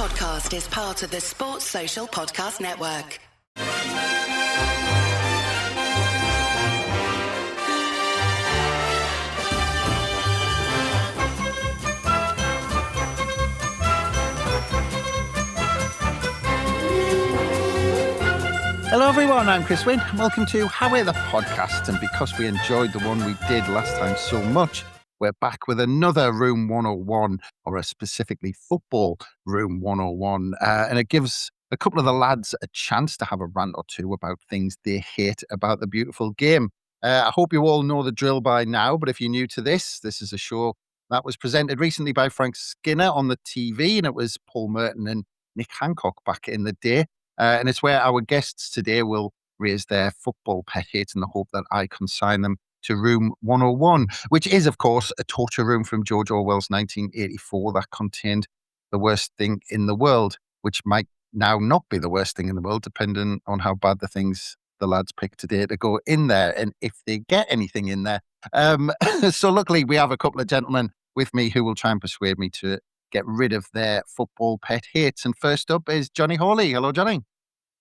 podcast is part of the Sports Social Podcast Network. Hello everyone, I'm Chris Wynn. Welcome to How We're the Podcast, and because we enjoyed the one we did last time so much, we're back with another Room 101, or a specifically football Room 101, and it gives a couple of the lads a chance to have a rant or two about things they hate about the beautiful game. I hope you all know the drill by now, but if you're new to this is a show that was presented recently by Frank Skinner on the TV, and it was Paul Merton and Nick Hancock back in the day. And it's where our guests today will raise their football pet hate in the hope that I consign them to Room 101, which is, of course, a torture room from George Orwell's 1984 that contained the worst thing in the world, which might now not be the worst thing in the world, depending on how bad the things the lads pick today to go in there and if they get anything in there. So luckily, we have a couple of gentlemen with me who will try and persuade me to get rid of their football pet hates. And first up is Jonny Hawley. Hello, Jonny.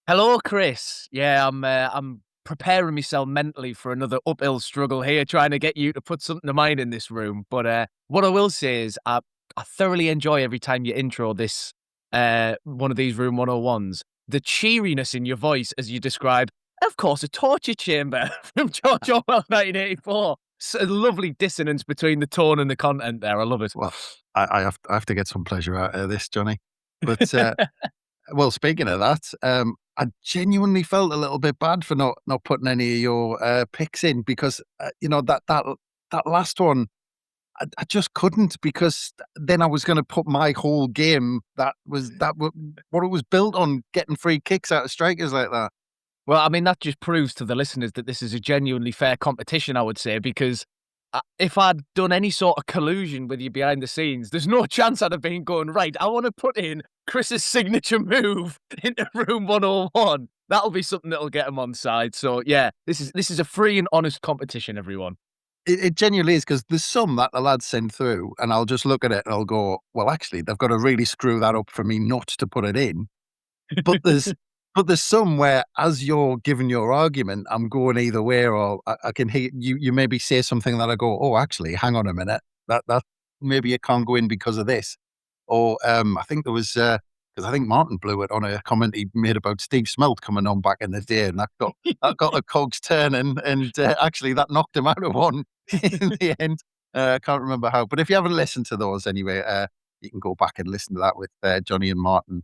Hello, Chris. Yeah, I'm preparing myself mentally for another uphill struggle here, trying to get you to put something of mine in this room. But what I will say is I thoroughly enjoy every time you intro this one of these Room 101s. The cheeriness in your voice as you describe, of course, a torture chamber from George Orwell 1984. It's a lovely dissonance between the tone and the content there. I love it. Well, I have to get some pleasure out of this, Jonny. But well, speaking of that, I genuinely felt a little bit bad for not putting any of your picks in because that last one I just couldn't, because then I was going to put my whole game what it was built on, getting free kicks out of strikers like that. Well, I mean, that just proves to the listeners that this is a genuinely fair competition, I would say, because if I'd done any sort of collusion with you behind the scenes, there's no chance I'd have been going, right, I want to put in Chris's signature move into Room 101. That'll be something that'll get him on side. So, yeah, this is a free and honest competition, everyone. It genuinely is, because there's some that the lads send through and I'll just look at it and I'll go, well, actually, they've got to really screw that up for me not to put it in. But there's some where, as you're giving your argument, I'm going either way, or I can hear you maybe say something that I go, oh, actually, hang on a minute, that maybe it can't go in because of this. Or I think there was, because I think Martin blew it on a comment he made about Steve Smelt coming on back in the day, and that got the cogs turning, and actually that knocked him out of one in the end. I can't remember how, but if you haven't listened to those anyway, you can go back and listen to that with Jonny and Martin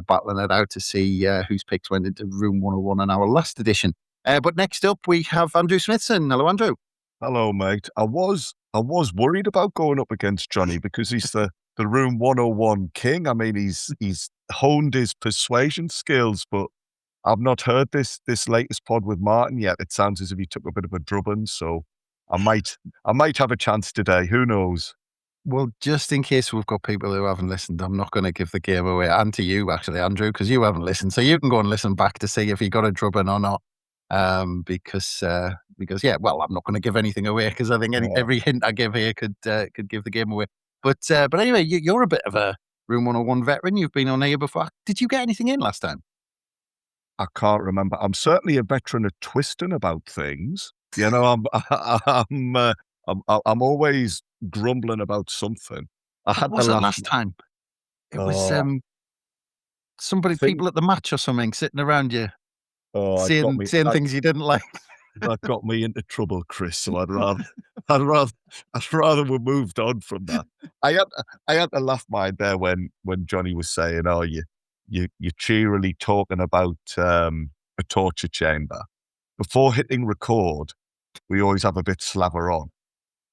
battling it out to see whose picks went into Room 101 in our last edition. But next up, we have Andrew Smithson. Hello, Andrew. Hello, mate. I was worried about going up against Jonny because he's the Room 101 king. I mean, he's honed his persuasion skills, but I've not heard this latest pod with Martin yet. It sounds as if he took a bit of a drubbing, so I might have a chance today. Who knows? Well, just in case we've got people who haven't listened, I'm not going to give the game away, and to you, actually, Andrew, because you haven't listened. So you can go and listen back to see if he got a drubbing or not. Because yeah, well, I'm not going to give anything away, because I think every hint I give here could give the game away. But anyway, you're a bit of a Room 101 veteran. You've been on here before. Did you get anything in last time? I can't remember. I'm certainly a veteran at twisting about things. You know, I'm always grumbling about something. What was it last time? It was people at the match or something sitting around you, saying things you didn't like. That got me into trouble, Chris. So I'd rather we moved on from that. I had to laugh mine there when Jonny was saying, "Oh, you're cheerily talking about a torture chamber." Before hitting record, we always have a bit slaver on.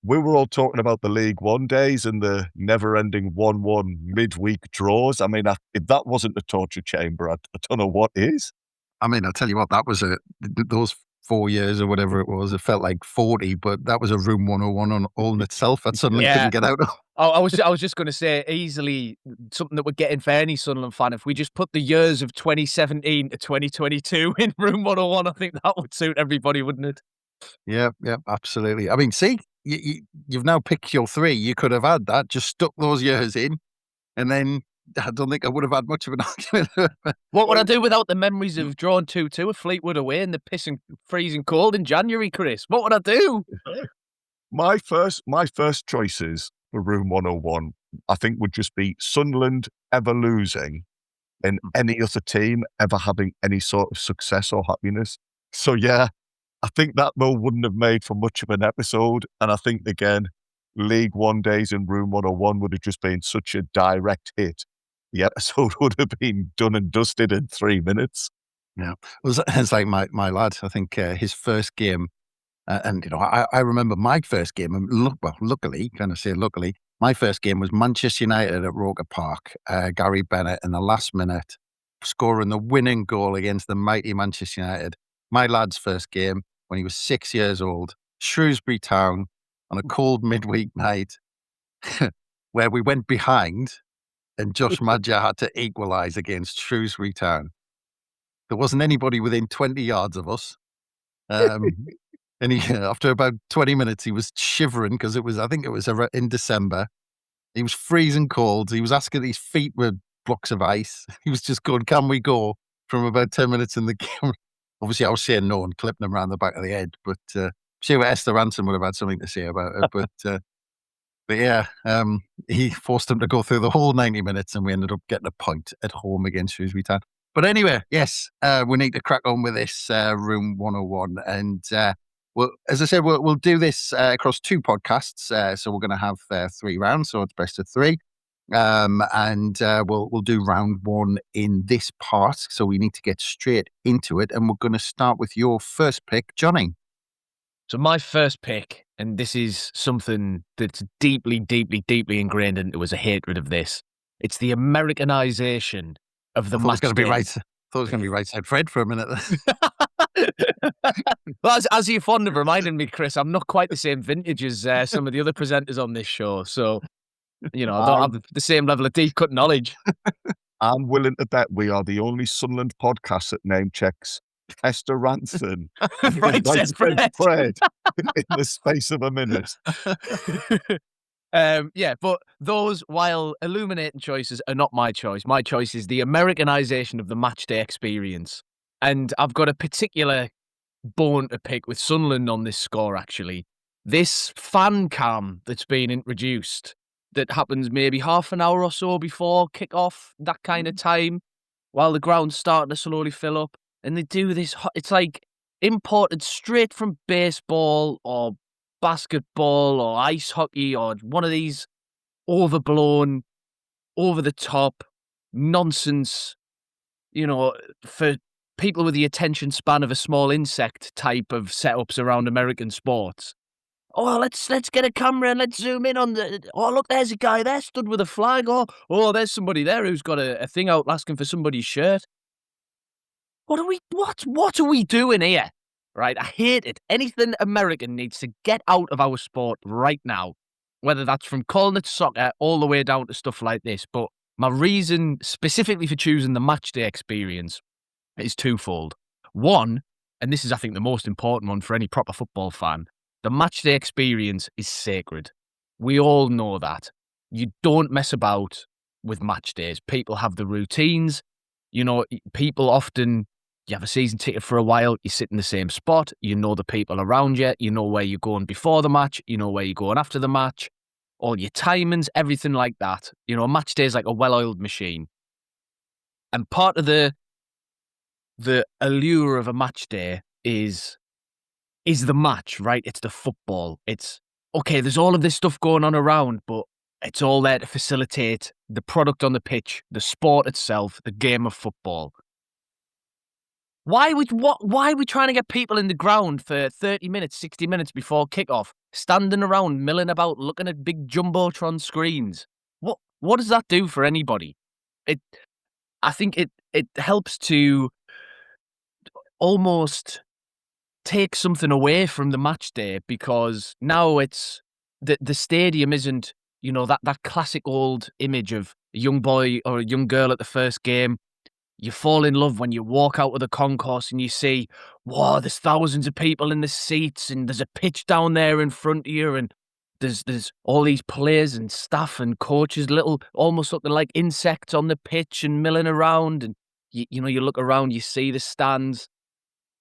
We were all talking about the League One days and the never-ending 1-1 midweek draws. I mean, if that wasn't a torture chamber, I don't know what is. I mean, I'll tell you what, that was those 4 years or whatever it was. It felt like 40, but that was a Room 101 on all in itself. I suddenly couldn't get out of. I was just going to say, easily something that would get in for any Sunderland fan. If we just put the years of 2017 to 2022 in Room 101, I think that would suit everybody, wouldn't it? Yeah, absolutely. I mean, see, you've now picked your three. You could have had that, just stuck those years in, and then I don't think I would have had much of an argument. What would I do without the memories of drawing 2-2 at Fleetwood away in the pissing freezing cold in January, Chris? What would I do? My first choices for Room 101, I think, would just be Sunderland ever losing and any other team ever having any sort of success or happiness. So yeah, I think that though wouldn't have made for much of an episode. And I think, again, League One days in Room 101 would have just been such a direct hit. The episode would have been done and dusted in 3 minutes. Yeah, it's like my lad. I think his first game, and I remember my first game. And luckily, my first game was Manchester United at Roker Park. Gary Bennett in the last minute scoring the winning goal against the mighty Manchester United. My lad's first game when he was 6 years old, Shrewsbury Town, on a cold midweek night, where we went behind, and Josh Madja had to equalise against Shrewsbury Town. There wasn't anybody within 20 yards of us. And after about 20 minutes, he was shivering because I think it was in December. He was freezing cold. He was asking, his feet were blocks of ice. He was just going, "Can we go?" From about 10 minutes in the game. Obviously, I was saying no and clipping him around the back of the head. But I'm sure Esther Ransom would have had something to say about it. But yeah, he forced him to go through the whole 90 minutes, and we ended up getting a point at home against Shrewsbury Town. But anyway, yes, we need to crack on with this Room 101. And well, as I said, we'll do this across 2 podcasts. So we're going to have 3 rounds, so it's best of 3. And we'll do round 1 in this part. So we need to get straight into it. And we're going to start with your first pick, Jonny. So my first pick, and this is something that's deeply, deeply, deeply ingrained into us, a hatred of this. It's the Americanization of the match. I thought it was going to be Right Side Fred for a minute. Well, as you're fond of reminding me, Chris, I'm not quite the same vintage as some of the other presenters on this show. So, I don't have the same level of deep cut knowledge. I'm willing to bet we are the only Sunderland podcast that name checks Esther Ranson Right Said Fred in the space of a minute. Yeah, but those, while illuminating choices, are not my choice. My choice is the Americanization of the matchday experience. And I've got a particular bone to pick with Sunderland on this score, actually. This fan cam that's been introduced that happens maybe half an hour or so before kick-off, that kind of time, while the ground's starting to slowly fill up. And they do this, it's like imported straight from baseball or basketball or ice hockey or one of these overblown, over-the-top nonsense, for people with the attention span of a small insect type of setups around American sports. Oh, let's get a camera and let's zoom in on look, there's a guy there stood with a flag. Oh, there's somebody there who's got a thing out asking for somebody's shirt. What are we doing here? Right? I hate it. Anything American needs to get out of our sport right now, whether that's from calling it soccer all the way down to stuff like this. But my reason specifically for choosing the matchday experience is twofold. One, and this is, I think, the most important one for any proper football fan, the matchday experience is sacred. We all know that. You don't mess about with match days. People have the routines. People often, you have a season ticket for a while, you sit in the same spot, you know the people around you, you know where you're going before the match, you know where you're going after the match, all your timings, everything like that. A match day is like a well-oiled machine. And part of the allure of a match day is the match, right? It's the football. It's, okay, there's all of this stuff going on around, but it's all there to facilitate the product on the pitch, the sport itself, the game of football. Why are we trying to get people in the ground for 30 minutes, 60 minutes before kickoff, standing around, milling about, looking at big jumbotron screens? What does that do for anybody? I think it helps to almost take something away from the match day, because now it's the stadium isn't, that classic old image of a young boy or a young girl at the first game. You fall in love when you walk out of the concourse and you see, wow, there's thousands of people in the seats and there's a pitch down there in front of you and there's all these players and staff and coaches, almost looking like insects on the pitch and milling around. And you know, you look around, you see the stands.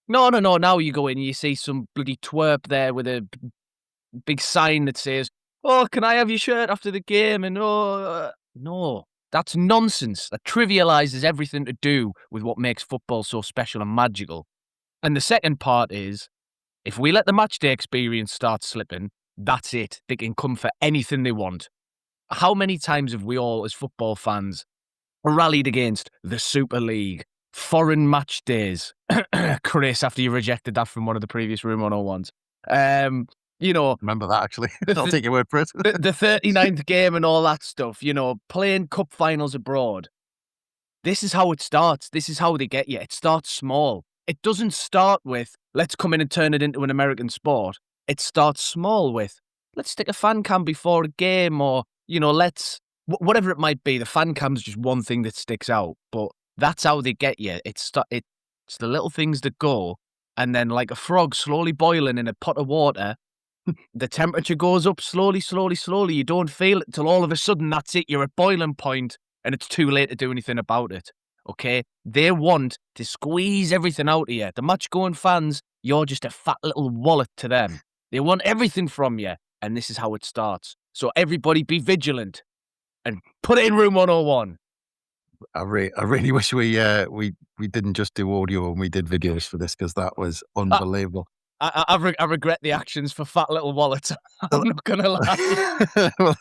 No. Now you go in, you see some bloody twerp there with a big sign that says, "Oh, can I have your shirt after the game?" And no, that's nonsense. That trivializes everything to do with what makes football so special and magical. And the second part is, if we let the matchday experience start slipping, that's it. They can come for anything they want. How many times have we all, as football fans, rallied against the Super League, foreign match days? Chris, after you rejected that from one of the previous Room 101s. You know, Remember that, actually. I'll take your word for it. the 39th game and all that stuff, you know, playing cup finals abroad. This is how it starts. This is how they get you. It starts small. It doesn't start with, let's come in and turn it into an American sport. It starts small with, let's stick a fan cam before a game, or, you know, whatever it might be. The fan cam's just one thing that sticks out, but that's how they get you. It's the little things that go, and then like a frog slowly boiling in a pot of water, the temperature goes up slowly. You don't feel it until all of a sudden, that's it. You're at boiling point and it's too late to do anything about it. Okay? They want to squeeze everything out of you. The match-going fans, you're just a fat little wallet to them. They want everything from you, and this is how it starts. So everybody be vigilant and put it in Room 101. I really wish we didn't just do audio and we did videos for this, because that was unbelievable. I regret the actions for fat little wallets. I'm not going to lie. Well,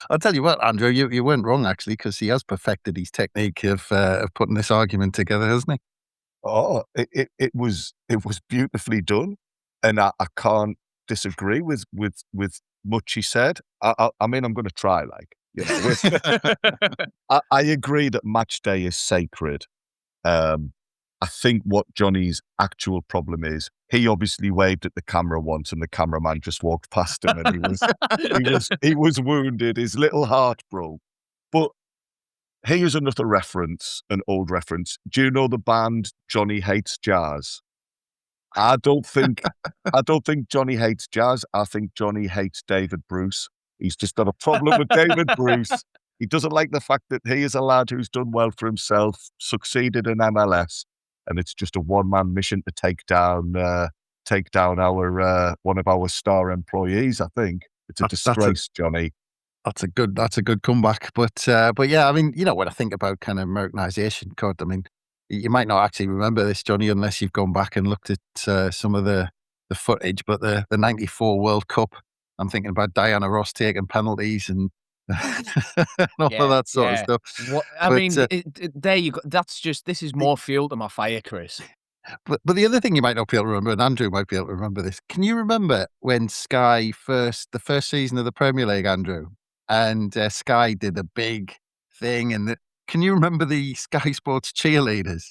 I'll tell you what, Andrew, you weren't wrong, actually, because he has perfected his technique of putting this argument together, hasn't he? Oh, it was beautifully done, and I can't disagree with much he said. I mean, I'm going to try, like, you know. I agree that match day is sacred. I think what Jonny's actual problem is, he obviously waved at the camera once, and the cameraman just walked past him, and he was wounded. His little heart broke. But here's another reference, an old reference. Do you know the band Jonny Hates Jazz? I don't think Jonny hates jazz. I think Jonny hates David Bruce. He's just got a problem with David Bruce. He doesn't like the fact that he is a lad who's done well for himself, succeeded in MLS, and it's just a one-man mission to take down our one of our star employees. I think it's a disgrace, Jonny. That's a good comeback. But yeah, I mean, you know, when I think about kind of Americanization, God, I mean, you might not actually remember this, Jonny, unless you've gone back and looked at some of the footage. But the '94 World Cup, I'm thinking about Diana Ross taking penalties and all of that sort of stuff. There you go. This is more fuel to my fire, Chris. But the other thing you might not be able to remember, and Andrew might be able to remember this. Can you remember when Sky the first season of the Premier League, Andrew, and Sky did a big thing, and can you remember the Sky Sports cheerleaders?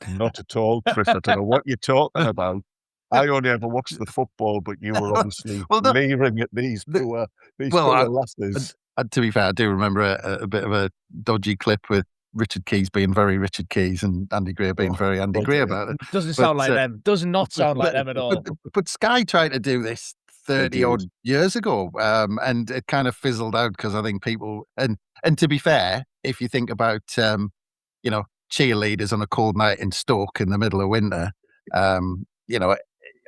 Not at all, Chris. I don't know what you're talking about. I only ever watched the football, but you were obviously leering at these poor lasses. To be fair, I do remember a bit of a dodgy clip with Richard Keys being very Richard Keys and Andy Gray being very Andy Gray about it. Doesn't sound like them. Does not sound like them at all. But Sky tried to do this 30 odd years ago, and it kind of fizzled out because I think people and to be fair, if you think about you know, cheerleaders on a cold night in Stoke in the middle of winter, you know,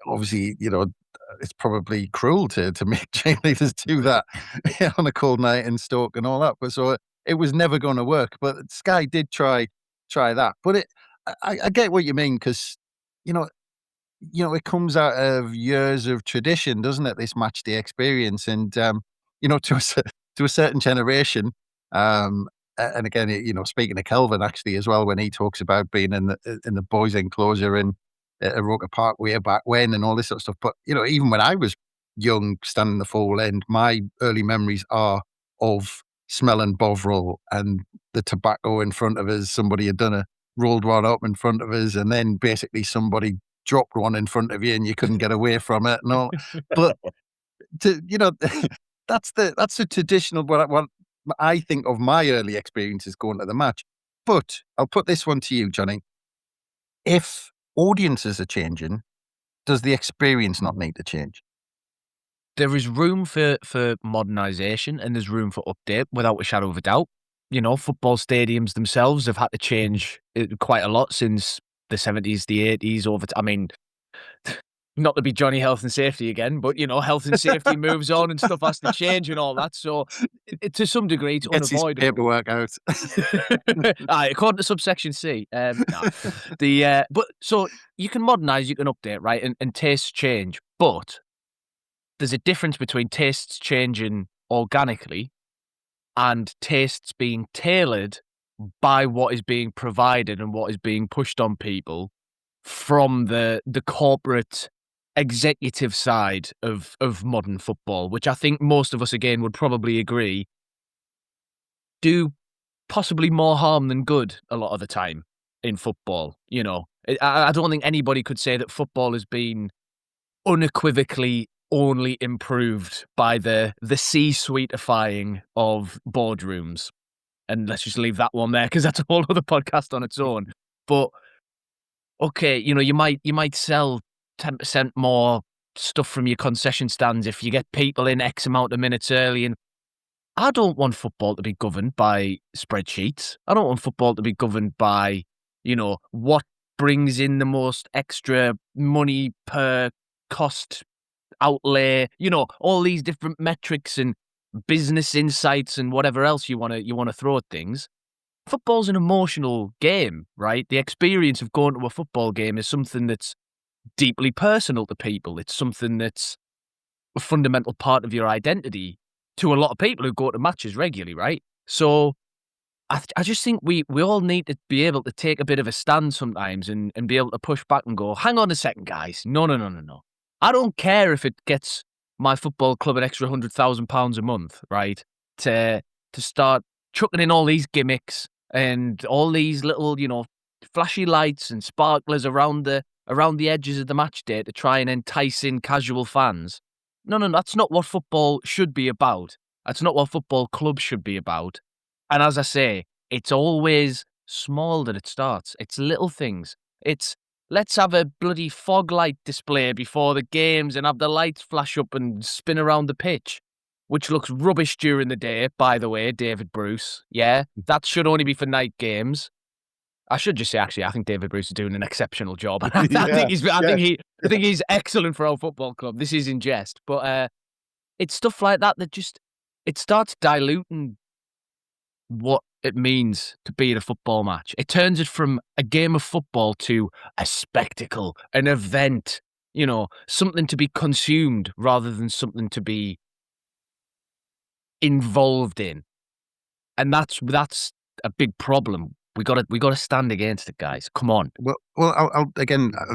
obviously, you know, it's probably cruel to make cheerleaders do that on a cold night in Stoke and all that. But so it was never going to work. But Sky did try that. But I get what you mean, because you know, it comes out of years of tradition, doesn't it? This match day experience, and you know, to a certain generation. And again, you know, speaking of Kelvin actually as well, when he talks about being in the boys' enclosure in Roker Park way back when and all this sort of stuff. But you know, even when I was young, standing the full end, my early memories are of smelling Bovril and the tobacco in front of us. Somebody had rolled one up in front of us, and then basically somebody dropped one in front of you, and you couldn't get away from it and all. But you know, that's the traditional what I think of my early experiences going to the match. But I'll put this one to you, Jonny. If audiences are changing, does the experience not need to change? there is room for modernisation and there's room for update without a shadow of a doubt. You know, football stadiums themselves have had to change quite a lot since the 70s, the 80s. I mean, not to be Johnny Health and Safety again, but, you know, health and safety moves on and stuff has to change and all that. So to some degree, it's Gets his unavoidable. paperwork out. According to subsection C. No. But so you can modernise, you can update, right? And tastes change. But there's a difference between tastes changing organically and tastes being tailored by what is being provided and what is being pushed on people from the corporate executive side of modern football, which I think most of us again would probably agree do possibly more harm than good a lot of the time in football. You know, I don't think anybody could say that football has been unequivocally only improved by the C-suiteifying of boardrooms. And let's just leave that one there because that's a whole other podcast on its own. But okay, you know, you might sell 10% more stuff from your concession stands if you get people in X amount of minutes early. And I don't want football to be governed by spreadsheets. I don't want football to be governed by, you know, what brings in the most extra money per cost outlay, you know, all these different metrics and business insights and whatever else you want to throw at things. Football's an emotional game, right? The experience of going to a football game is something that's deeply personal to people. It's something that's a fundamental part of your identity to a lot of people who go to matches regularly, right? So I just think we all need to be able to take a bit of a stand sometimes and be able to push back and go, hang on a second, guys. No. I don't care if it gets my football club an extra £100,000 a month, right? To start chucking in all these gimmicks and all these little, you know, flashy lights and sparklers around the edges of the match day to try and entice in casual fans. No, that's not what football should be about. That's not what football clubs should be about. And as I say, it's always small that it starts. It's little things. It's let's have a bloody fog light display before the games and have the lights flash up and spin around the pitch, which looks rubbish during the day, by the way, David Bruce. Yeah, that should only be for night games. I should just say, actually, I think David Bruce is doing an exceptional job. I think he's excellent for our football club. This is in jest, but it's stuff like that just it starts diluting what it means to be at a football match. It turns it from a game of football to a spectacle, an event, you know, something to be consumed rather than something to be involved in. And that's a big problem. We got to stand against it, guys. Come on. Well, I'll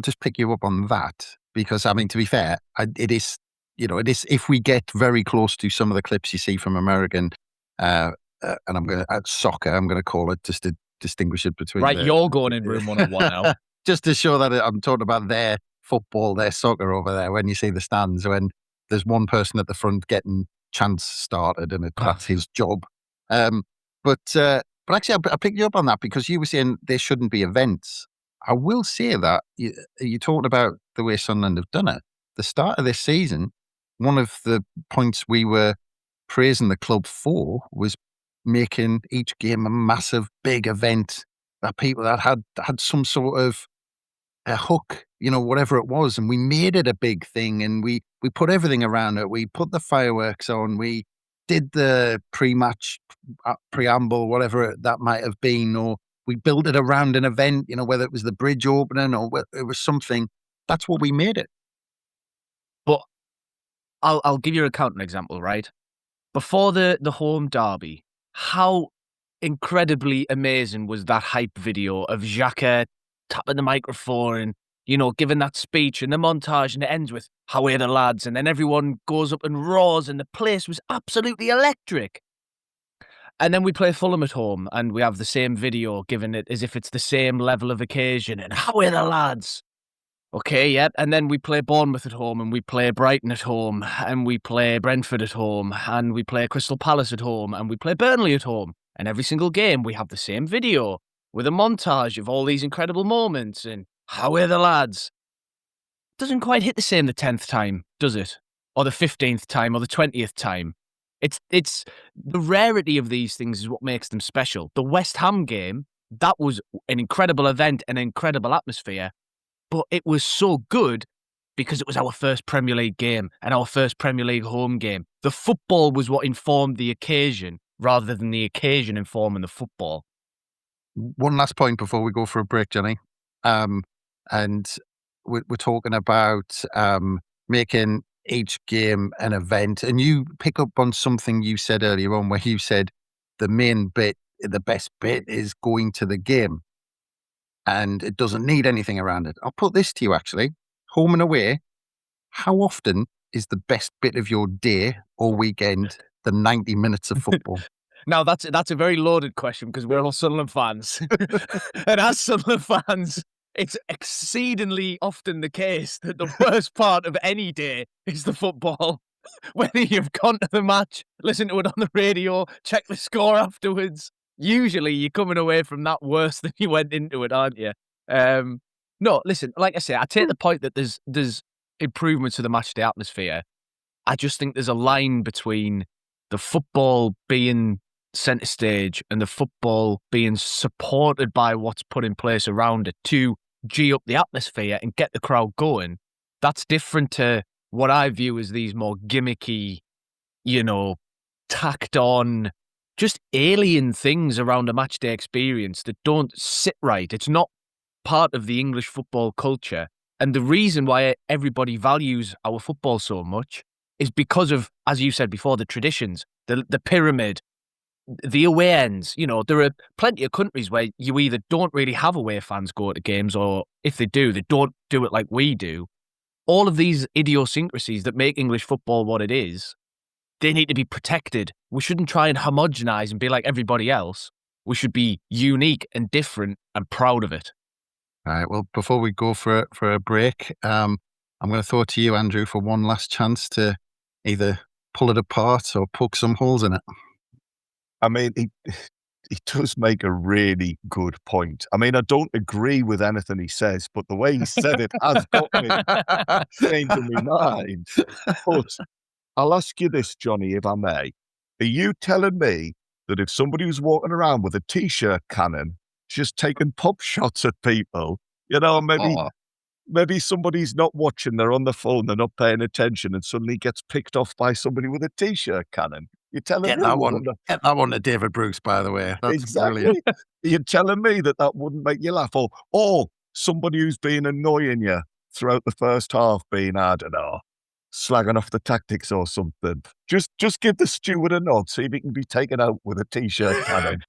just pick you up on that because I mean, to be fair, it is if we get very close to some of the clips you see from American, and I'm going to soccer, I'm going to call it just to distinguish it between. Right, you're going in room 101 now, just to show that I'm talking about their football, their soccer over there. When you see the stands, when there's one person at the front getting chants started, and that's his job. But actually, I picked you up on that because you were saying there shouldn't be events. I will say that you talked about the way Sunderland have done it. The start of this season, one of the points we were praising the club for was making each game a massive, big event that people that had some sort of a hook, you know, whatever it was, and we made it a big thing, and we put everything around it. We put the fireworks on. We did the pre-match preamble, whatever that might have been, or we built it around an event, you know, whether it was the bridge opening or it was something. That's what we made it. But I'll give you a counter example, right? Before the home derby, how incredibly amazing was that hype video of Xhaka tapping the microphone and, you know, giving that speech and the montage, and it ends with "How are the lads?" and then everyone goes up and roars and the place was absolutely electric. And then we play Fulham at home and we have the same video, giving it as if it's the same level of occasion and "How are the lads?" Okay, yeah. And then we play Bournemouth at home and we play Brighton at home and we play Brentford at home and we play Crystal Palace at home and we play Burnley at home. And every single game we have the same video with a montage of all these incredible moments and "How are the lads?" Doesn't quite hit the same the 10th time, does it? or the 15th time or the 20th time. It's the rarity of these things is what makes them special. The West Ham game, that was an incredible event, an incredible atmosphere, but it was so good because it was our first Premier League game and our first Premier League home game. The football was what informed the occasion rather than the occasion informing the football. One last point before we go for a break, Jonny. And we're talking about making each game an event. And you pick up on something you said earlier on where you said the main bit, the best bit is going to the game. And it doesn't need anything around it. I'll put this to you, actually. Home and away, how often is the best bit of your day or weekend the 90 minutes of football? Now, that's a very loaded question because we're all Sunderland fans. And as Sunderland fans, it's exceedingly often the case that the worst part of any day is the football. Whether you've gone to the match, listened to it on the radio, check the score afterwards, usually you're coming away from that worse than you went into it, aren't you? No, listen, like I say, I take the point that there's improvements to the matchday atmosphere. I just think there's a line between the football being centre stage and the football being supported by what's put in place around it to G up the atmosphere and get the crowd going. That's different to what I view as these more gimmicky, tacked on, just alien things around a matchday experience that don't sit right. It's not part of the English football culture. And the reason why everybody values our football so much is because of, as you said before, the traditions, the pyramid, the away ends. There are plenty of countries where you either don't really have away fans go to games, or if they do, they don't do it like we do. All of these idiosyncrasies that make English football what it is, they need to be protected. We shouldn't try and homogenize and be like everybody else. We should be unique and different and proud of it. All right. Well, before we go for a break, I'm going to throw it to you, Andrew, for one last chance to either pull it apart or poke some holes in it. I mean, he does make a really good point. I mean, I don't agree with anything he says, but the way he said it has got me changing my mind. But I'll ask you this, Jonny, if I may. Are you telling me that if somebody was walking around with a T-shirt cannon, just taking pop shots at people, maybe somebody's not watching, they're on the phone, they're not paying attention, and suddenly gets picked off by somebody with a T-shirt cannon? You're telling Get me that one to David Bruce, by the way. That's exactly. Brilliant. You're telling me that wouldn't make you laugh, or somebody who's been annoying you throughout the first half, being, I don't know, slagging off the tactics or something. Just give the steward a nod, see if he can be taken out with a T-shirt cannon.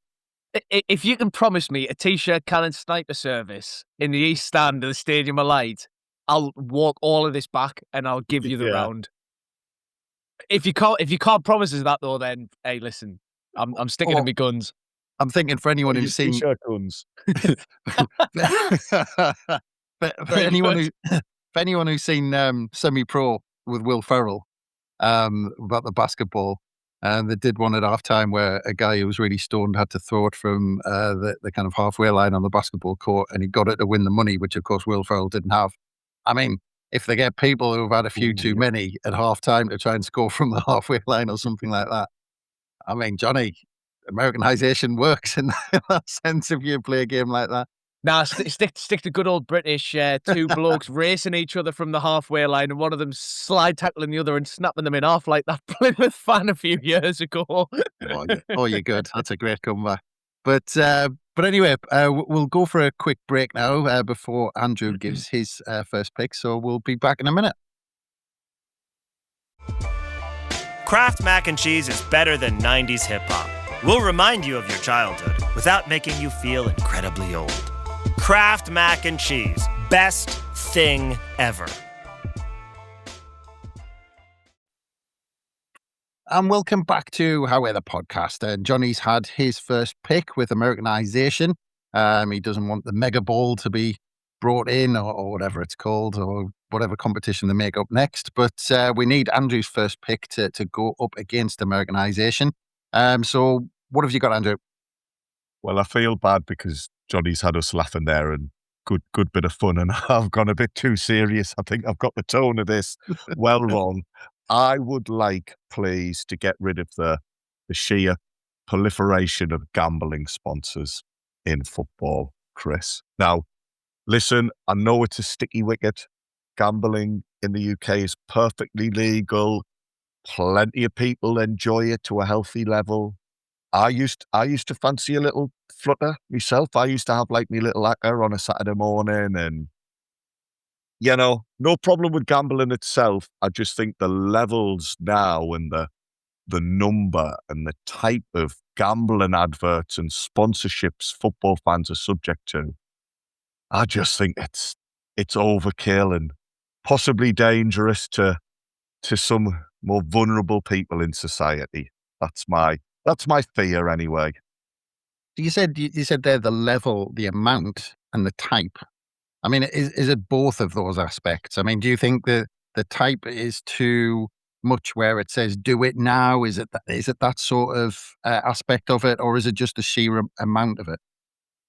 If you can promise me a T-shirt cannon sniper service in the East Stand of the Stadium of Light, I'll walk all of this back and I'll give you the round. If you can't promise us that though, then hey, listen, I'm sticking to my guns. I'm thinking for anyone who's seen T-shirt guns. for anyone who's seen Semi-Pro with Will Ferrell about the basketball, and they did one at halftime where a guy who was really stoned had to throw it from the kind of halfway line on the basketball court, and he got it to win the money, which of course Will Ferrell didn't have. I mean, if they get people who've had a few too many at halftime to try and score from the halfway line or something like that, I mean, Jonny, Americanization works in that sense if you play a game like that. Nah, stick to good old British two blokes racing each other from the halfway line, and one of them slide tackling the other and snapping them in half like that Plymouth fan a few years ago. You're good. That's a great comeback. But anyway, we'll go for a quick break now before Andrew gives his first pick. So we'll be back in a minute. Kraft Mac and Cheese is better than 90s hip-hop. We'll remind you of your childhood without making you feel incredibly old. Kraft Mac and Cheese. Best thing ever. And welcome back to How We're the Podcast. And Jonny's had his first pick with Americanization. He doesn't want the Mega Ball to be brought in or whatever it's called, or whatever competition they make up next. But we need Andrew's first pick to go up against Americanization. So what have you got, Andrew? Well, I feel bad because Jonny's had us laughing there and good bit of fun, and I've gone a bit too serious. I think I've got the tone of this well wrong. I would like, please, to get rid of the sheer proliferation of gambling sponsors in football, Chris. Now, listen, I know it's a sticky wicket. Gambling in the UK is perfectly legal. Plenty of people enjoy it to a healthy level. I used to fancy a little flutter myself. I used to have like my little acca on a Saturday morning, and no problem with gambling itself. I just think the levels now and the number and the type of gambling adverts and sponsorships football fans are subject to, I just think it's overkill and possibly dangerous to some more vulnerable people in society. That's my fear anyway. You said there the level, the amount, and the type. I mean, is it both of those aspects? I mean, do you think the type is too much where it says "do it now"? Is it that sort of aspect of it, or is it just the sheer amount of it?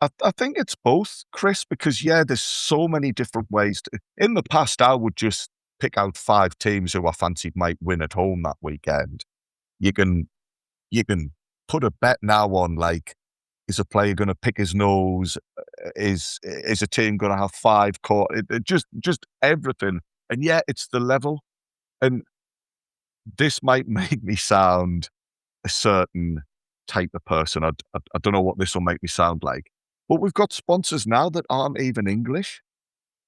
I think it's both, Chris, because there's so many different ways to. In the past, I would just pick out 5 teams who I fancied might win at home that weekend. You can put a bet now on, like, is a player going to pick his nose? Is a team going to have 5 court? Just everything. And it's the level. And this might make me sound a certain type of person. I don't know what this will make me sound like. But we've got sponsors now that aren't even English.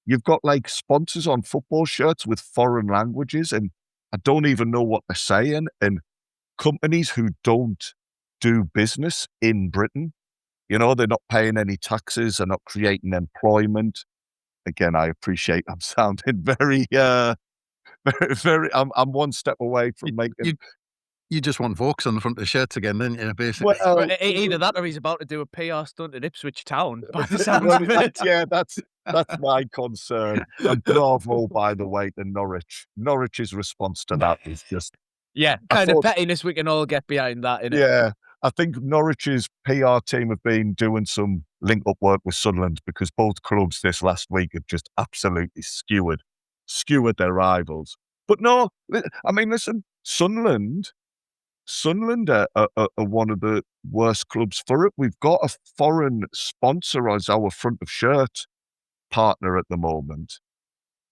You've got like sponsors on football shirts with foreign languages, and I don't even know what they're saying. And companies who don't do business in Britain, they're not paying any taxes, they're not creating employment. Again, I appreciate I'm sounding very, very. I'm one step away from making. You just want Vaux on the front of the shirts again, didn't you? Basically. Well, either that or he's about to do a PR stunt at Ipswich Town, by the sounds of it. That's my concern. And bravo, by the way, to Norwich. Norwich's response to that is just... kind of pettiness we can all get behind that, innit? Yeah, I think Norwich's PR team have been doing some link-up work with Sunderland, because both clubs this last week have just absolutely skewered their rivals. But no, I mean, listen, Sunderland are one of the worst clubs for it. We've got a foreign sponsor as our front of shirt partner at the moment,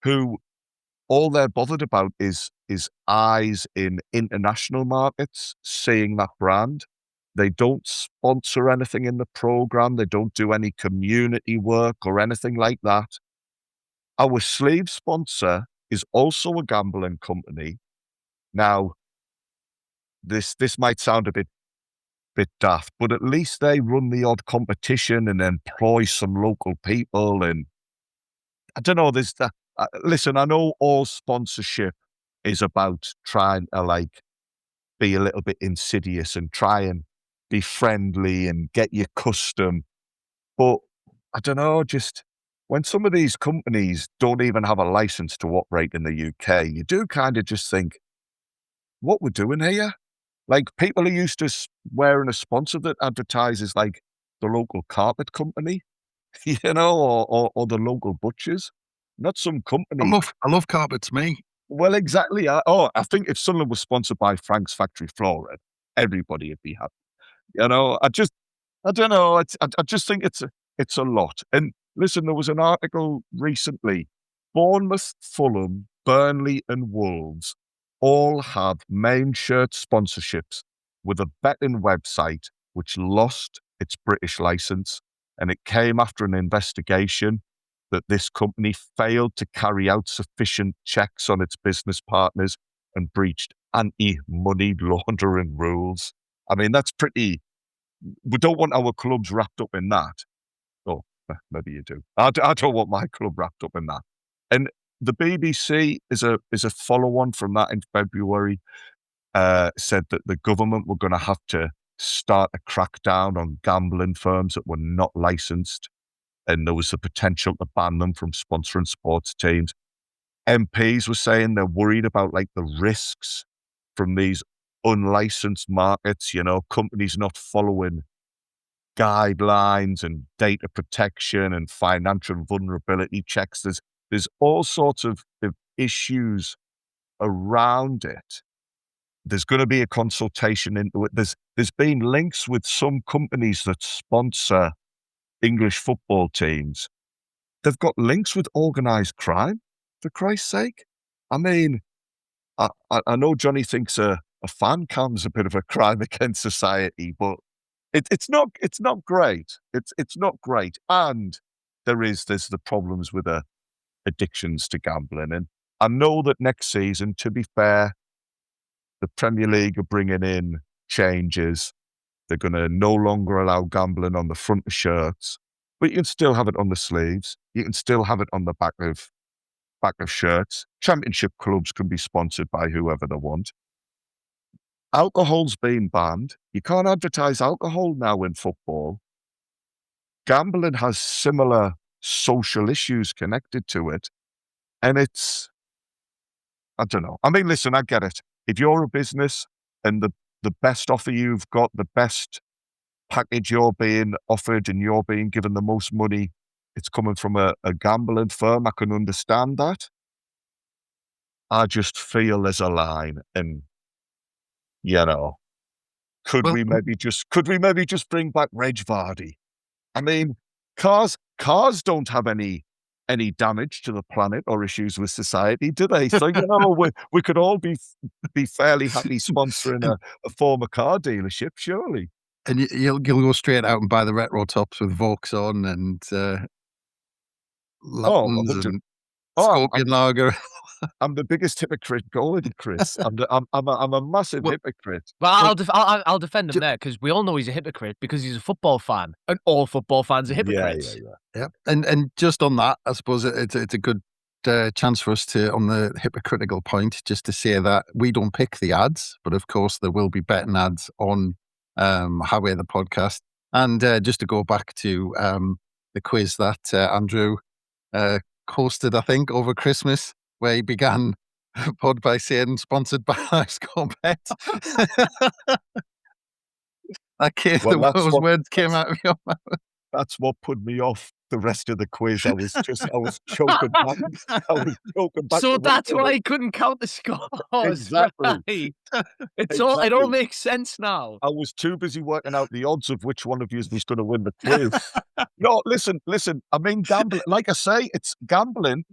who all they're bothered about is eyes in international markets, seeing that brand. They don't sponsor anything in the program. They don't do any community work or anything like that. Our sleeve sponsor is also a gambling company. Now, this might sound a bit daft, but at least they run the odd competition and employ some local people. And I don't know, there's that. Listen, I know all sponsorship is about trying to like be a little bit insidious and try and be friendly and get your custom. But I don't know, just when some of these companies don't even have a license to operate in the UK, you do kind of just think, what we're doing here? Like, people are used to wearing a sponsor that advertises like the local carpet company, or the local butchers, not some company. I love carpets, me. Well, exactly. I think if Sunderland was sponsored by Frank's Factory Flooring, everybody would be happy. I don't know. I just think it's a lot. And listen, there was an article recently. Bournemouth, Fulham, Burnley, and Wolves all have main shirt sponsorships with a betting website which lost its British license, and it came after an investigation that this company failed to carry out sufficient checks on its business partners and breached anti-money laundering rules. I mean, that's pretty... We don't want our clubs wrapped up in that. Oh, maybe you do. I don't want my club wrapped up in that. And the BBC is a follow-on from that in February, said that the government were going to have to start a crackdown on gambling firms that were not licensed, and there was the potential to ban them from sponsoring sports teams. MPs were saying they're worried about like the risks from these unlicensed markets, companies not following guidelines and data protection and financial vulnerability checks. There's all sorts of issues around it. There's going to be a consultation into it. There's been links with some companies that sponsor English football teams. They've got links with organised crime, for Christ's sake. I mean, I know Jonny thinks a fan cam's a bit of a crime against society, but it's not great. It's not great. And there's the problems with addictions to gambling. And I know that next season, to be fair, the Premier League are bringing in changes. They're going to no longer allow gambling on the front of shirts, but you can still have it on the sleeves. You can still have it on the back of shirts. Championship clubs can be sponsored by whoever they want. Alcohol's been banned. You can't advertise alcohol now in football. Gambling has similar social issues connected to it. And I don't know. I mean, listen, I get it. If you're a business and the best offer you've got, the best package you're being offered and you're being given the most money, it's coming from a gambling firm, I can understand that. I just feel there's a line, and could we maybe just bring back Reg Vardy? I mean, cars don't have any damage to the planet or issues with society, do they? So we could all be fairly happy sponsoring a former car dealership, surely. And you'll go straight out and buy the retro tops with Vaux on and Latins and Scorpion Lager. I'm the biggest hypocrite going, Chris. I'm a massive hypocrite. Well, I'll defend him there, because we all know he's a hypocrite because he's a football fan, and all football fans are hypocrites. Yeah. And just on that, I suppose it's a good chance for us to, on the hypocritical point, just to say that we don't pick the ads, but of course there will be betting ads on Highway the podcast. And just to go back to the quiz that Andrew hosted, I think, over Christmas, where he began pod by saying sponsored by Livescore Bet. Those words came out of your mouth. That's what put me off the rest of the quiz. I was choking back. So that's why he couldn't count the scores. Exactly. Right. It all makes sense now. I was too busy working out the odds of which one of you was going to win the quiz. No, listen. I mean, gambling. Like I say, it's gambling.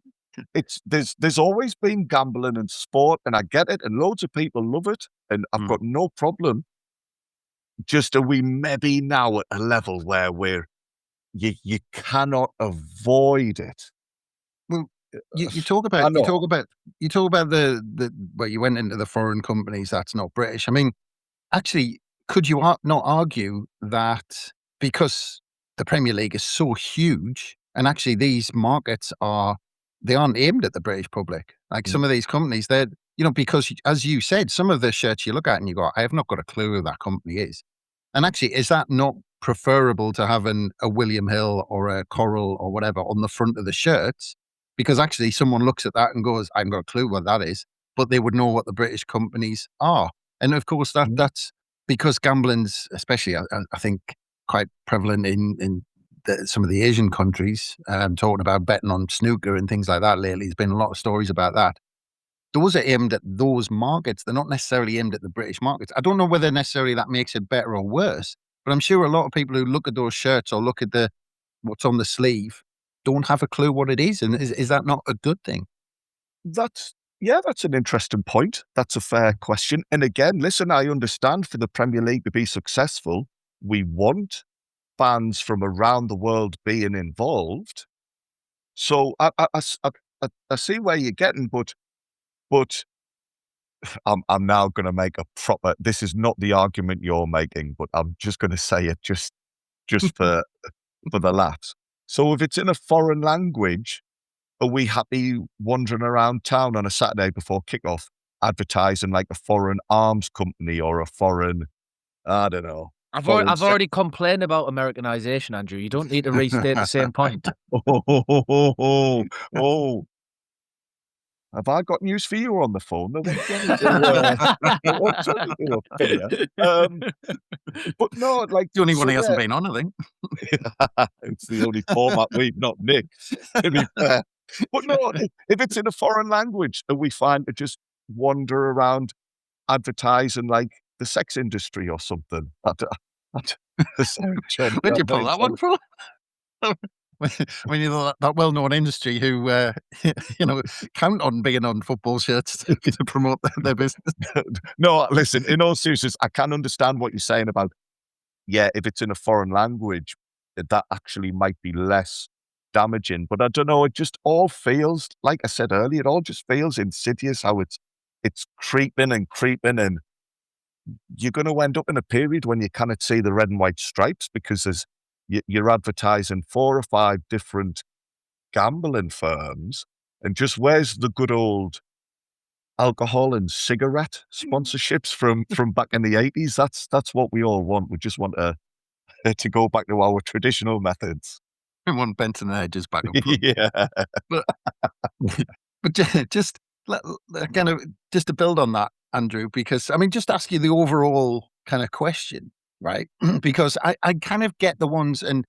There's always been gambling in sport, and I get it, and loads of people love it, and I've got no problem. Just are we maybe now at a level where you cannot avoid it? Well, you talk about the where you went into the foreign companies that's not British. I mean, actually, could you not argue that because the Premier League is so huge, and actually these markets aren't aimed at the British public. Like some of these companies, they're, because as you said, some of the shirts you look at and you go, I have not got a clue who that company is. And actually, is that not preferable to having a William Hill or a Coral or whatever on the front of the shirts? Because actually someone looks at that and goes, I haven't got a clue what that is, but they would know what the British companies are. And of course, that's because gambling's, especially, I think, quite prevalent in some of the Asian countries. Talking about betting on snooker and things like that lately. There's been a lot of stories about that. Those are aimed at those markets. They're not necessarily aimed at the British markets. I don't know whether necessarily that makes it better or worse, but I'm sure a lot of people who look at those shirts or look at what's on the sleeve don't have a clue what it is. And is that not a good thing? That's an interesting point. That's a fair question. And again, listen, I understand for the Premier League to be successful, we want fans from around the world being involved. So I see where you're getting, but I'm now going to make a proper. This is not the argument you're making, but I'm just going to say it just for the laughs. So if it's in a foreign language, are we happy wandering around town on a Saturday before kickoff, advertising like a foreign arms company or a foreign, I don't know. I've already complained about Americanization, Andrew. You don't need to restate the same point. Oh. Have I got news for you on the phone? But no, like the only one he hasn't been on, I think. It's the only format we've not nicked, to be fair. But no, if it's in a foreign language, are we fine to just wander around advertising like the sex industry or something. Sorry, Jonny, Where'd you I know pull that one from? When you know that well-known industry who, count on being on football shirts to promote their business. No, listen, in all seriousness, I can understand what you're saying about, if it's in a foreign language, that actually might be less damaging. But I don't know, it just all feels, like I said earlier, it all just feels insidious how it's creeping and creeping, and you're going to end up in a period when you cannot see the red and white stripes because you're advertising 4 or 5 different gambling firms, and just where's the good old alcohol and cigarette sponsorships from back in the 80s? That's what we all want. We just want to go back to our traditional methods. We want Benton and Hedges back up front. Yeah. But, just kind of just to build on that, Andrew, because I mean, just ask you the overall kind of question, right? Because I kind of get the ones, and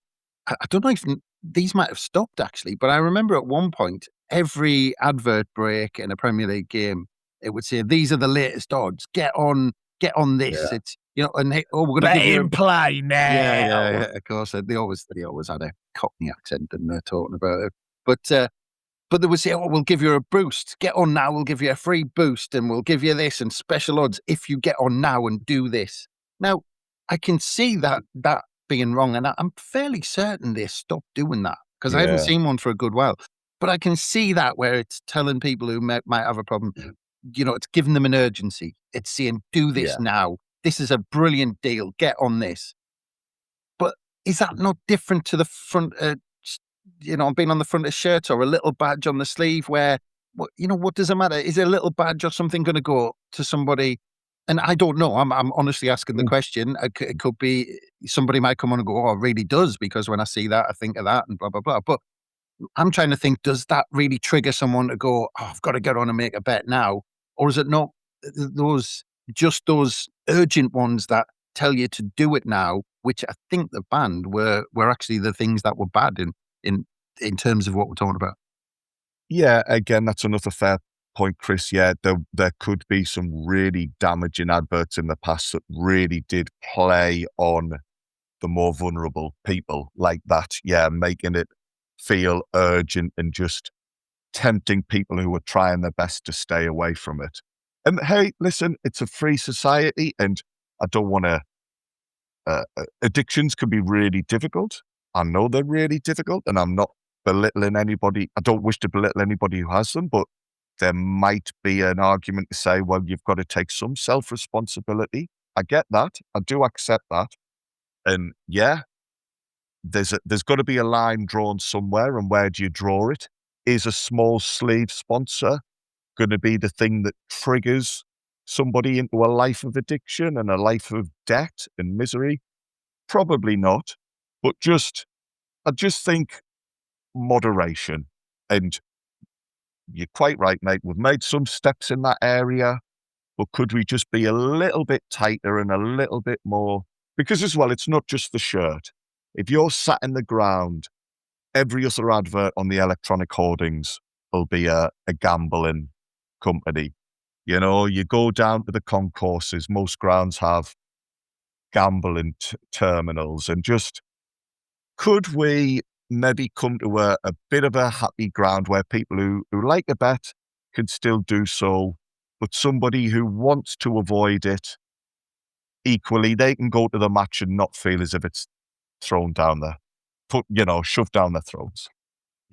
I don't know if these might have stopped actually, but I remember at one point every advert break in a Premier League game, it would say, "These are the latest odds. Get on this." Yeah. It's and hey, we're going to Bet give you in play now. yeah. Of course, they always had a Cockney accent and they're talking about it, but they would say, "Oh, we'll give you a boost. Get on now. We'll give you a free boost, and we'll give you this and special odds if you get on now and do this." Now, I can see that being wrong, and I'm fairly certain they stopped doing that because I haven't Yeah. seen one for a good while. But I can see that where it's telling people who might have a problem, it's giving them an urgency. It's saying, "Do this Yeah. now. This is a brilliant deal. Get on this." But is that not different to the front? Being on the front of a shirt or a little badge on the sleeve where, what does it matter? Is a little badge or something going to go to somebody? And I don't know. I'm honestly asking the question. It could be somebody might come on and go, "Oh, it really does," because when I see that, I think of that and blah, blah, blah. But I'm trying to think, does that really trigger someone to go, "Oh, I've got to get on and make a bet now"? Or is it not those urgent ones that tell you to do it now, which I think the banned were actually the things that were bad in terms of what we're talking about? Yeah, again, that's another fair point, Chris. Yeah, there could be some really damaging adverts in the past that really did play on the more vulnerable people like that. Yeah, making it feel urgent and just tempting people who are trying their best to stay away from it. And hey, listen, it's a free society, and I don't want to. Addictions can be really difficult. I know they're really difficult, and I'm not belittling anybody. I don't wish to belittle anybody who has them, but there might be an argument to say, well, you've got to take some self-responsibility. I get that. I do accept that. And yeah, there's got to be a line drawn somewhere, and where do you draw it? Is a small sleeve sponsor going to be the thing that triggers somebody into a life of addiction and a life of debt and misery? Probably not. But I just think moderation. And you're quite right, mate. We've made some steps in that area, but could we just be a little bit tighter and a little bit more? Because as well, it's not just the shirt. If you're sat in the ground, every other advert on the electronic hoardings will be a gambling company. You go down to the concourses, most grounds have gambling terminals, and just could we maybe come to a bit of a happy ground where people who like a bet can still do so, but somebody who wants to avoid it, equally, they can go to the match and not feel as if it's thrown down shoved down their throats.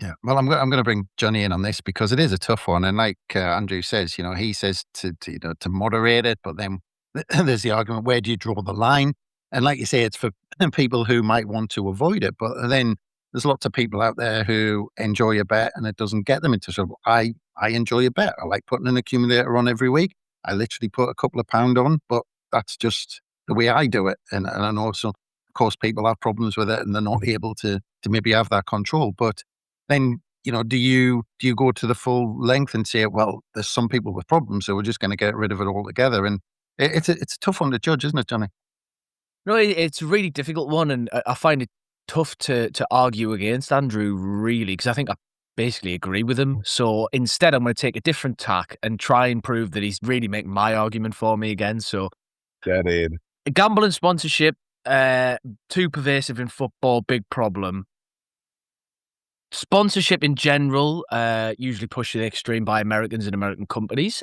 Yeah, well, I'm going to bring Jonny in on this because it is a tough one, and like Andrew says, he says to moderate it, but then there's the argument: where do you draw the line? And like you say, it's for people who might want to avoid it, but then there's lots of people out there who enjoy a bet, and it doesn't get them into trouble. I enjoy a bet. I like putting an accumulator on every week. I literally put a couple of pound on, but that's just the way I do it, and I know some, of course, people have problems with it, and they're not able to maybe have that control, but then, do you go to the full length and say, well, there's some people with problems, so we're just going to get rid of it altogether? And it's a tough one to judge, isn't it, Jonny? No, it's a really difficult one, and I find it tough to argue against Andrew, really, because I think basically agree with him. So instead, I'm going to take a different tack and try and prove that he's really making my argument for me again. So Get in. gambling sponsorship, too pervasive in football, big problem. Sponsorship in general, usually pushed to the extreme by Americans and American companies.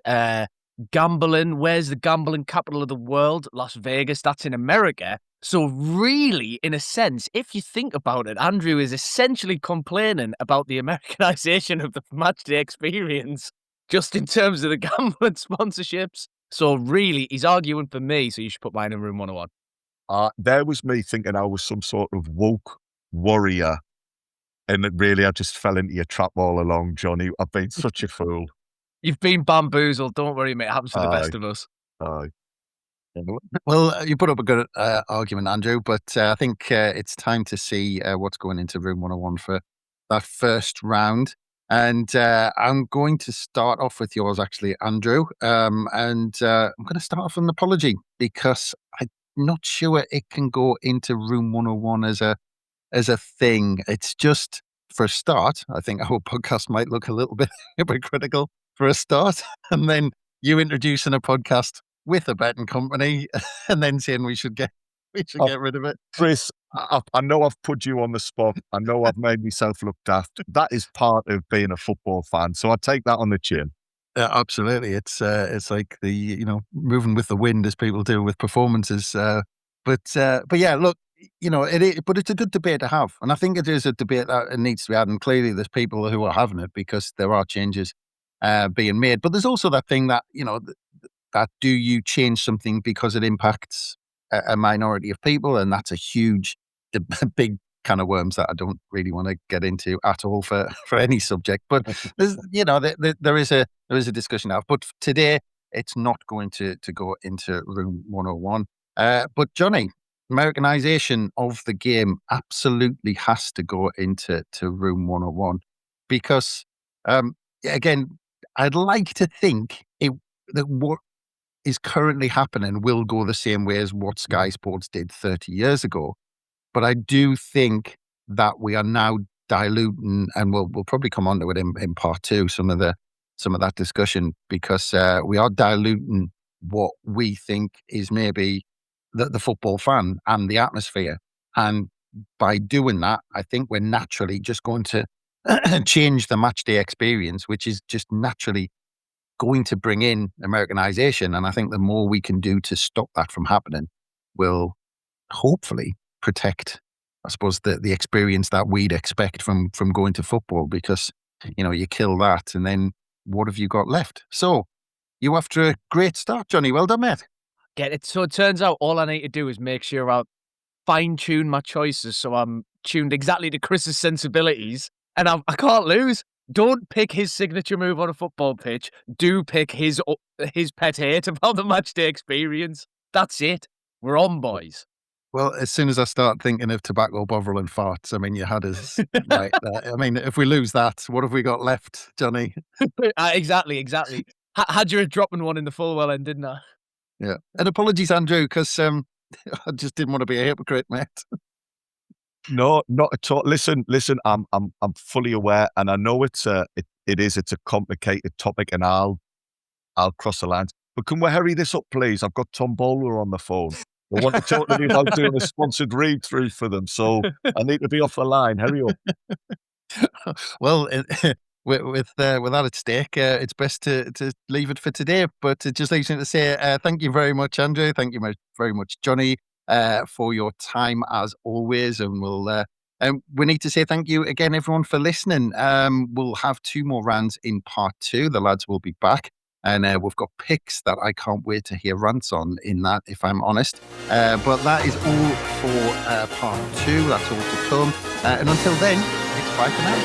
Gambling, where's the gambling capital of the world? Las Vegas, that's in America. So really, in a sense, if you think about it, Andrew is essentially complaining about the Americanization of the Matchday experience, just in terms of the gambling sponsorships. So really, he's arguing for me, so you should put mine in room 101. There was me thinking I was some sort of woke warrior. And really, I just fell into your trap all along, Jonny. I've been such a fool. You've been bamboozled. Don't worry, mate. It happens to the best of us. Aye. Well, you put up a good argument, Andrew, but I think it's time to see what's going into room 101 for that first round. And I'm going to start off with yours, actually, Andrew. And I'm going to start off with an apology because I'm not sure it can go into room 101 as a thing. It's just, for a start, I think our podcast might look a little bit hypocritical for a start. And then you introducing a podcast with a betting company and then saying we should get rid of it. Chris, I know I've put you on the spot. I know I've made myself look daft. That is part of being a football fan. So I take that on the chin. Absolutely. It's like the, moving with the wind as people do with performances. But yeah, look, but it's a good debate to have. And I think it is a debate that it needs to be had. And clearly there's people who are having it because there are changes being made. But there's also that thing that, that do you change something because it impacts a minority of people? And that's a huge, big can of worms that I don't really want to get into at all for any subject. But there's, there is a discussion now. But today it's not going to go into room 101. But Jonny, Americanization of the game absolutely has to go into room 101 because, again, I'd like to think that what is currently happening will go the same way as what Sky Sports did 30 years ago. But I do think that we are now diluting, and we'll probably come on to it in part two, some of that discussion, because we are diluting what we think is maybe the football fan and the atmosphere. And by doing that, I think we're naturally just going to change the matchday experience, which is just naturally going to bring in Americanization. And I think the more we can do to stop that from happening will hopefully protect, I suppose, the experience that we'd expect from going to football, because, you kill that and then what have you got left? So you after a great start, Jonny. Well done, mate. Get it. So it turns out all I need to do is make sure I fine-tune my choices so I'm tuned exactly to Chris's sensibilities, and I can't lose. Don't pick his signature move on a football pitch. Do pick his pet hate about the matchday experience. That's it. We're on, boys. Well, as soon as I start thinking of tobacco, bovril and farts, I mean, you had us right there. I mean, if we lose that, what have we got left, Jonny? Exactly. Had you a dropping one in the full well end, didn't I? Yeah. And apologies, Andrew, because I just didn't want to be a hypocrite, mate. No, not at all. Listen. I'm fully aware, and I know it's a complicated topic, and I'll cross the lines. But can we hurry this up, please? I've got Tom Bowler on the phone. I want to talk to me about doing a sponsored read through for them, so I need to be off the line. Hurry up. Well, with that at stake, it's best to leave it for today. But it just leaves me to say thank you very much, Andrew. Thank you very much, Jonny, for your time as always. And we need to say thank you again, everyone, for listening. We'll have 2 more rounds in part 2. The lads will be back. And we've got picks that I can't wait to hear rants on in that, if I'm honest. But that is all for part 2. That's all to come. And until then, it's bye for now.